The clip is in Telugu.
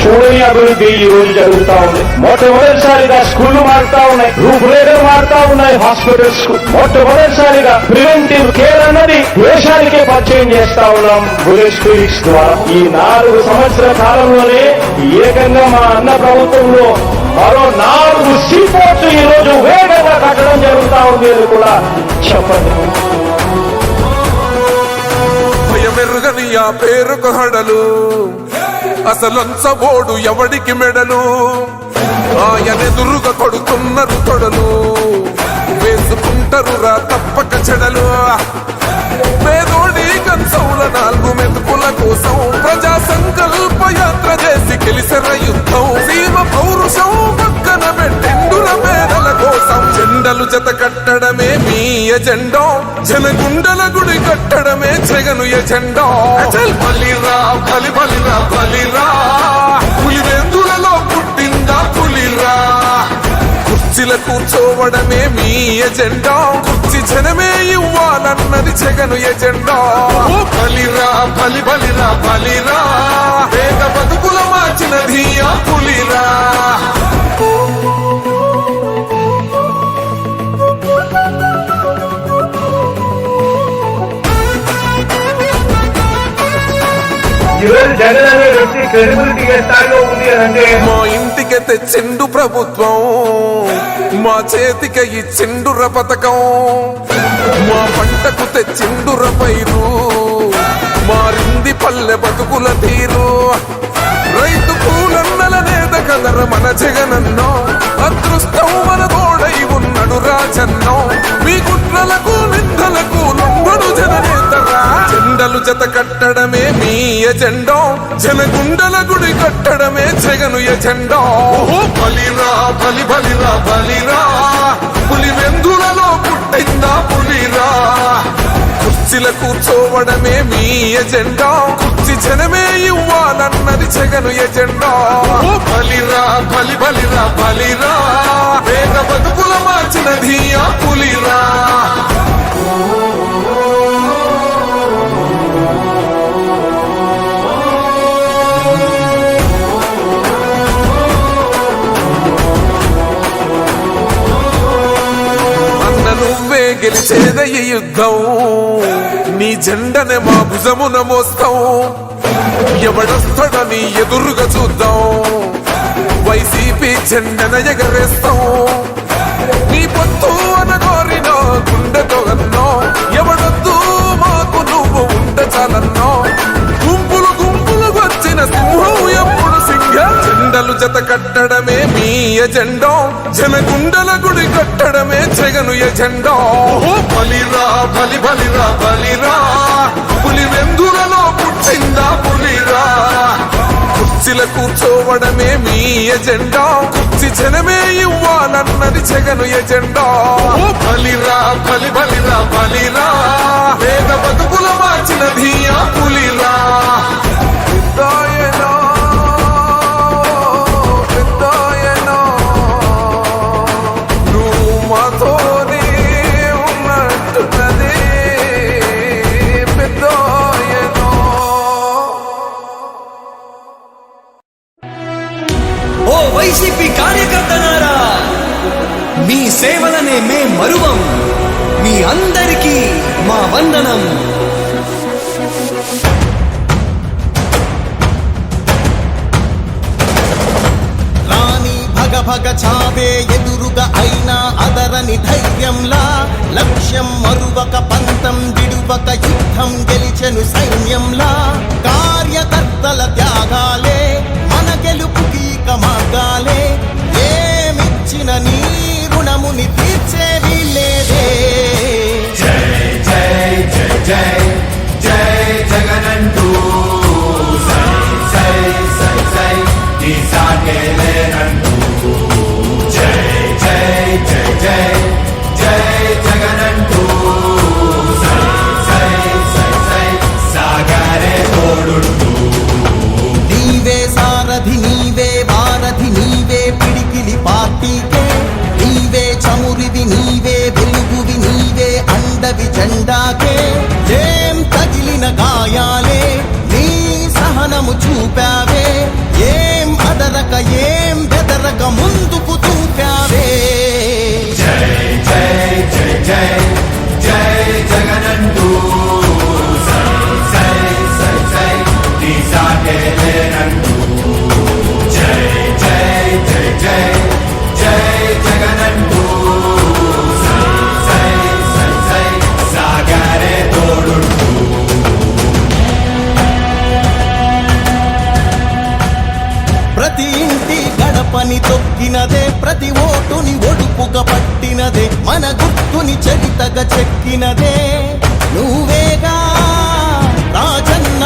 చూడని అభివృద్ధి ఈ రోజు జరుగుతా ఉంది. మొట్టమొదటిసారిగా స్కూళ్లు మారుతా ఉన్నాయి, రూపురేఖలు మారుతా ఉన్నాయి. హాస్పిటల్స్ మొట్టమొదటిసారిగా ప్రివెంటివ్ కేర్ అన్నది దేశానికే పరిచయం చేస్తా ఉన్నాం బుల్లెట్ క్లినిక్స్ ద్వారా. ఈ 4 సంవత్సరాల కాలంలోనే ఏకంగా మా అన్న ప్రభుత్వంలో మరో 4 సీపోర్ట్స్ ఈ రోజు వేగంగా కట్టడం జరుగుతా ఉంది అని కూడా చెప్పండి. భయమెరుగని ఆ పేరుకు హడలు, అసలంచబోడు ఎవడికి మెడలు, ఆయనెదురుగా కొడుతున్నారు తొడలు, వేసుకుంటారు రా తప్పక చెడలు. పేదోడి కంచౌల 4 మెతుకుల కోసం ప్రజా సంకల్ప యాత్ర చేసి గెలిసెర యుద్ధం. సీమ పౌరుషం పక్కన పెట్టిండుల పేదల కోసం. జెండలు జత కట్టడమే మీ ఎజెండా, జనగుండల గుడి కట్టడమే జగను ఎజెండా. బలిరా బలి బలిరా బలిరా, పులివెందులలో పుట్టిందా పులిరా. కుర్చీల కూర్చోవడమే మీ ఎజెండా, కుర్చీ జనమే ఇవ్వాలన్నది జగను ఎజెండా. బలిరా బలి బలిరా బలిరా, వేగ బతుకుల మార్చినది ఆ పులిరా. జగన్ అనే వ్యక్తి క్రెడిబిలిటీ ఏ స్థాయిలో ఉంది అంటే మా ఇంటికి తెచ్చిండు ప్రభుత్వం, మా చేతికి ఇచ్చిండుర పథకం. మా పంటకు తెచ్చిండుర పైరు, మారింది పల్లె బతుకుల తీరు. రైతు కూలన్నల నేత కదర మన జగనన్నో, అదృష్టం మన తోడై ఉన్నడు రాజన్నో. మీ కుట్రలకు నిందలకు లొంగడు జననేతరా. జెండలు జత కట్టడమే మీ ఎజెండా, జనగుండల గుడి కట్టడమే జగను ఎజెండా. బలిరా బలి బలిరా బలిరా, పులివెందులలో పుట్టిందా పులిరా. కుర్చీల కూర్చోవడమే మీ ఎజెండా, కుర్చీ జనమే ఇవ్వాలన్నది జగను ఎజెండా. బలిరా బలి బలిరా బలిరా, వేగ బతుకుల మార్చినది ఆ పులిరా. నువ్వే గెలిచేద ఈ యుద్ధం, నీ జెండనే మా భుజమున మోస్తాం. ఎవడొస్తాడని ఎదురుగా చూద్దాం, వైసీపీ జెండన ఎగరేస్తాం. నీ పొత్తు అనగోరినో గుండెతో అన్నో, ఎవడొద్దు మాకు నువ్వు ఉంటే చాలన్నో. గుంపులు గుంపులు వచ్చిన సింహం ఎప్పుడు సింహం. జెండలు జత కట్టడమే మీ ఎజెండా, జనగుండల గుడి కట్టడమే జగను ఎజెండా. బలిరా బలి బలిరా బలిరా, పులివెందులలో పుట్టిందా పులిరా. కుర్చీల కూర్చోవడమే మీ ఎజెండా, కుర్చీ జనమే ఇవ్వాలన్నది జగను ఎజెండా. బలిరా బలి బలిరా బలిరా, వేద బతుకుల మార్చినది ఆ పులిరా. వైసీపీ కార్యకర్తలారా, మీ సేవలనే మే మరువం. మీ అందరికీ మా వందనం. రాణి భగ భగ చావే ఎదురుగా అయినా అదరని ధైర్యంలా, లక్ష్యం మరువక పంతం విడువక యుద్ధం గెలిచెను సైన్యంలా. కార్యకర్తల త్యాగాలే మన గెలుపుకి మార్గాలే, ఏమిచ్చిన నీ రుణముని తీర్చేవి లేదే. జై జై జై జై జై జై జగనంటూ సై సై సై సై నీ సాటే లేనంటూ జై జై జై జై జై జగనంటూ సై సై సై సై సాగరే తోడుంటూ ప్రతి ఇంటి గడపని తొక్కినదే, ప్రతి ఓటుని ఒడుపుగా పట్టినదే, మన గుర్తుని చరితగా చెక్కినదే నువ్వేగా రాజన్న